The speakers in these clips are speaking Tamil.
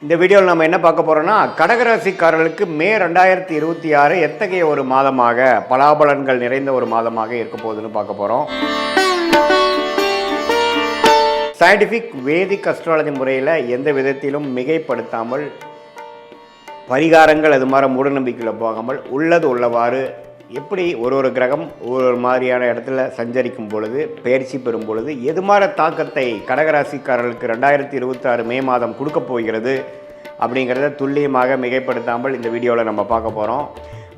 இந்த வீடியோவில் நம்ம என்ன பார்க்க போகிறோம்னா, கடகராசிக்காரர்களுக்கு மே 2026 எத்தகைய ஒரு மாதமாக, பலாபலன்கள் நிறைந்த ஒரு மாதமாக இருக்க போகுதுன்னு பார்க்க போகிறோம். சயின்டிஃபிக் வேதிக் அஸ்ட்ராலஜி முறையில் எந்த விதத்திலும் மிகைப்படுத்தாமல், பரிகாரங்கள் அது மாதிரி மூடநம்பிக்கையில் போகாமல், உள்ளது உள்ளவாறு எப்படி ஒரு கிரகம் ஒரு மாதிரியான இடத்துல சஞ்சரிக்கும் பொழுது, பயிற்சி பெறும் பொழுது எது மாதிரி தாக்கத்தை கடகராசிக்காரர்களுக்கு 2026 மே மாதம் கொடுக்க போகிறது அப்படிங்கிறத துல்லியமாக மிகைப்படுத்தாமல் இந்த வீடியோவில் நம்ம பார்க்க போகிறோம்.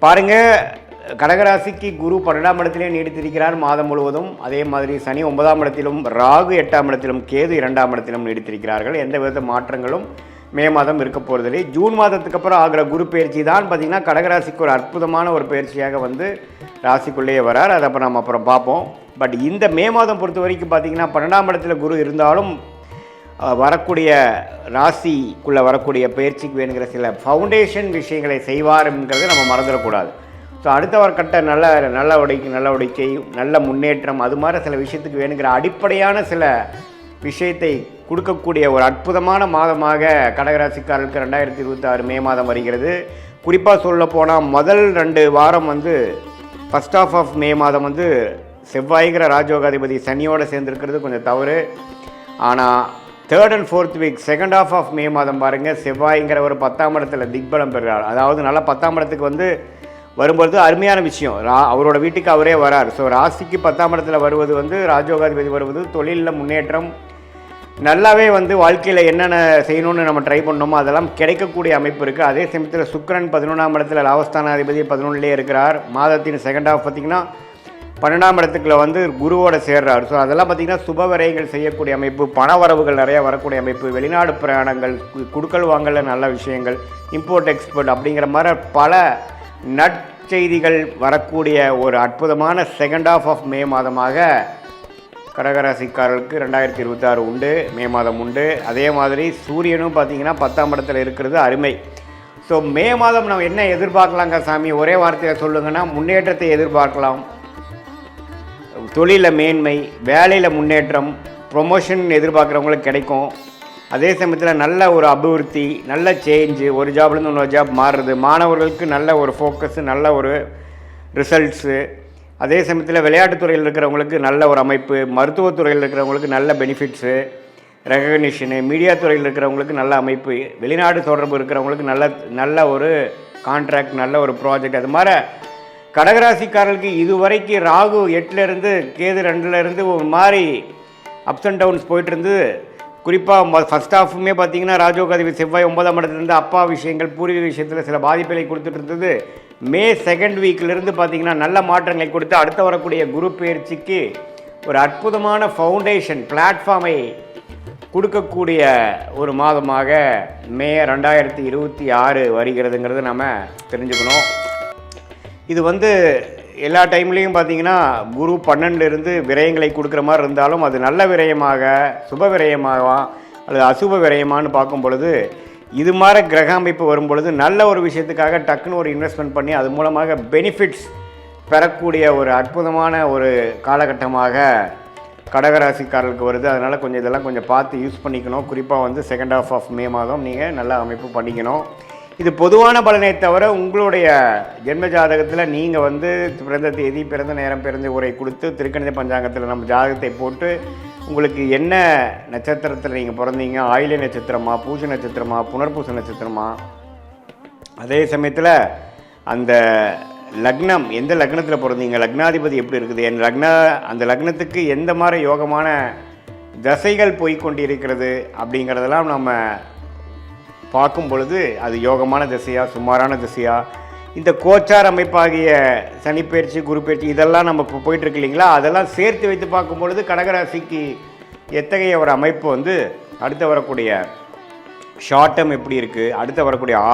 பாருங்கள், கடகராசிக்கு குரு 12ஆம் இடத்திலே நீடித்திருக்கிறார் மாதம் முழுவதும். அதே மாதிரி சனி 9ஆம் இடத்திலும், ராகு 8ஆம் இடத்திலும், கேது 2ஆம் இடத்திலும் நீடித்திருக்கிறார்கள். எந்த வித மாற்றங்களும் மே மாதம் இருக்க போகிறதில்லை. ஜூன் மாதத்துக்கு அப்புறம் ஆகிற குரு பயிற்சி தான் பார்த்திங்கன்னா கடகராசிக்கு ஒரு அற்புதமான ஒரு பயிற்சியாக வந்து ராசிக்குள்ளேயே வரார். அதை அப்போ நம்ம அப்புறம் பார்ப்போம். பட் இந்த மே மாதம் பொறுத்த வரைக்கும் பார்த்திங்கன்னா 12ஆம் இடத்துல குரு இருந்தாலும் வரக்கூடிய ராசிக்குள்ளே வரக்கூடிய பயிற்சிக்கு வேணுங்கிற சில ஃபவுண்டேஷன் விஷயங்களை செய்வாருங்கிறத நம்ம மறந்துடக்கூடாது. ஸோ அடுத்த கட்ட நடவடிக்கை நல்ல முன்னேற்றம் அது மாதிரி சில விஷயத்துக்கு வேணுங்கிற அடிப்படையான சில விஷயத்தை கொடுக்கக்கூடிய ஒரு அற்புதமான மாதமாக கடகராசிக்காரர்களுக்கு 2026 மே மாதம் வருகிறது. குறிப்பாக சொல்ல போனால் முதல் 2 வாரம் வந்து ஃபஸ்ட் ஆஃப் மே மாதம் வந்து செவ்வாய்கிற ராஜயோகாதிபதி சனியோடு சேர்ந்துருக்கிறது கொஞ்சம் தவறு. ஆனால் 3rd and 4th week second of May மாதம் பாருங்கள், செவ்வாய்ங்கிற ஒரு 10ஆம் இடத்துல திக்பலம் பெறுகிறார். அதாவது நல்லா 10ஆம் இடத்துக்கு வந்து வரும்பொழுது அருமையான விஷயம். அவரோட வீட்டுக்கு அவரே வரார். ஸோ ராசிக்கு 10ஆம் இடத்துல வருவது வந்து ராஜயோகாதிபதி வருவது தொழிலில் முன்னேற்றம், நல்லாவே வந்து வாழ்க்கையில் என்னென்ன செய்யணும்னு நம்ம ட்ரை பண்ணோமோ அதெல்லாம் கிடைக்கக்கூடிய அமைப்பு இருக்குது. அதே சமயத்தில் சுக்கிரன் 11ஆம் இடத்துல லாபஸ்தானாதிபதி 11லே இருக்கிறார். மாதத்தின் செகண்ட் ஆஃப் பார்த்திங்கன்னா 12ஆம் இடத்துக்குள்ள வந்து குருவோட சேர்றார். ஸோ அதெல்லாம் பார்த்திங்கன்னா சுப விரயங்கள் செய்யக்கூடிய அமைப்பு, பண வரவுகள் நிறையா வரக்கூடிய அமைப்பு, வெளிநாடு பிரயாணங்கள், குடுக்கல் வாங்கல நல்ல விஷயங்கள், இம்போர்ட் எக்ஸ்போர்ட் அப்படிங்கிற மாதிரி பல நற்செய்திகள் வரக்கூடிய ஒரு அற்புதமான செகண்ட் ஆஃப் மே மாதமாக கடகராசிக்காரர்களுக்கு 2026 உண்டு, மே மாதம் உண்டு. அதே மாதிரி சூரியனும் பார்த்திங்கன்னா 10ஆம் இடத்துல இருக்கிறது அருமை. ஸோ மே மாதம் நம்ம என்ன எதிர்பார்க்கலாங்க சாமி, ஒரே வார்த்தையில் சொல்லுங்கன்னா முன்னேற்றத்தை எதிர்பார்க்கலாம். தொழிலில் மேன்மை, வேலையில் முன்னேற்றம், ப்ரொமோஷன் எதிர்பார்க்குறவங்களுக்கு கிடைக்கும். அதே சமயத்தில் நல்ல ஒரு அபிவிருத்தி, நல்ல சேஞ்சு, ஒரு ஜாப்லேருந்து இன்னொரு ஜாப் மாறுறது, மாணவர்களுக்கு நல்ல ஒரு ஃபோக்கஸு, நல்ல ஒரு ரிசல்ட்ஸு. அதே சமயத்தில் விளையாட்டுத்துறையில் இருக்கிறவங்களுக்கு நல்ல ஒரு அமைப்பு, மருத்துவத்துறையில் இருக்கிறவங்களுக்கு நல்ல பெனிஃபிட்ஸு, ரெகக்னிஷனு, மீடியா துறையில் இருக்கிறவங்களுக்கு நல்ல அமைப்பு, வெளிநாடு தொடர்பு இருக்கிறவங்களுக்கு நல்ல ஒரு கான்ட்ராக்ட், நல்ல ஒரு ப்ராஜெக்ட். அது மாதிரி கடகராசிக்காரர்களுக்கு இதுவரைக்கும் ராகு 8லேருந்து கேது 2லேருந்து ஒரு மாதிரி அப்ஸ் அண்ட் டவுன்ஸ் போயிட்டுருந்து. குறிப்பாக ஃபஸ்ட் ஆஃபுமே பார்த்திங்கன்னா ராஜயோகாதிபதி செவ்வாய் 9ஆம் இடத்துலேருந்து அப்பா விஷயங்கள், பூர்வீக விஷயத்தில் சில பாதிப்புகளை கொடுத்துட்டு இருந்தது. மே 2nd வீக்கிலிருந்து பார்த்திங்கன்னா நல்ல மாற்றங்களை கொடுத்து அடுத்த வரக்கூடிய குரு பயிற்சிக்கு ஒரு அற்புதமான ஃபவுண்டேஷன் பிளாட்ஃபார்மை கொடுக்கக்கூடிய ஒரு மாதமாக மே 2026 வருகிறதுங்கிறது நம்ம தெரிஞ்சுக்கணும். இது வந்து எல்லா டைம்லேயும் பார்த்திங்கன்னா குரு 12லேருந்து விரயங்களை கொடுக்குற மாதிரி இருந்தாலும் அது நல்ல விரயமாக, சுப விரயமாக அல்லது அசுப விரயமானு பார்க்கும் பொழுது இது மாதிரி கிரக அமைப்பு வரும் பொழுது நல்ல ஒரு விஷயத்துக்காக டக்குன்னு ஒரு இன்வெஸ்ட்மெண்ட் பண்ணி அது மூலமாக பெனிஃபிட்ஸ் பெறக்கூடிய ஒரு அற்புதமான ஒரு காலகட்டமாக கடகராசிக்காரர்களுக்கு வருது. அதனால் இதெல்லாம் கொஞ்சம் பார்த்து யூஸ் பண்ணிக்கணும். குறிப்பாக வந்து செகண்ட் ஆஃப் மே மாதம் நீங்கள் நல்ல அமைப்பு பண்ணிக்கணும். இது பொதுவான பலனை தவிர உங்களுடைய ஜென்ம ஜாதகத்தில் நீங்கள் வந்து பிறந்த தேதி, பிறந்த நேரம், பிறந்த உரை கொடுத்து திருக்கணித பஞ்சாங்கத்தில் நம்ம ஜாதகத்தை போட்டு உங்களுக்கு என்ன நட்சத்திரத்தில் நீங்கள் பிறந்தீங்க, ஆயில்ய நட்சத்திரமா, பூச நட்சத்திரமா, புனர்பூச நட்சத்திரமா, அதே சமயத்தில் அந்த லக்னம் எந்த லக்னத்தில் பிறந்தீங்க, லக்னாதிபதி எப்படி இருக்குது, அந்த லக்னத்துக்கு எந்த மாதிரி யோகமான தசைகள் போய்கொண்டிருக்கிறது அப்படிங்கிறதெல்லாம் நம்ம பார்க்கும் பொழுது அது யோகமான திசையா, சுமாரான திசையா, இந்த கோச்சார் அமைப்பாகிய சனிப்பயிற்சி, குரு பயிற்சி இதெல்லாம் நம்ம இப்போ போயிட்டுருக்கு இல்லைங்களா, அதெல்லாம் சேர்த்து வைத்து பார்க்கும் பொழுது கடகராசிக்கு எத்தகைய ஒரு அமைப்பு வந்து அடுத்து வரக்கூடிய ஷார்ட் டேர்ம் எப்படி இருக்குது, அடுத்து வரக்கூடிய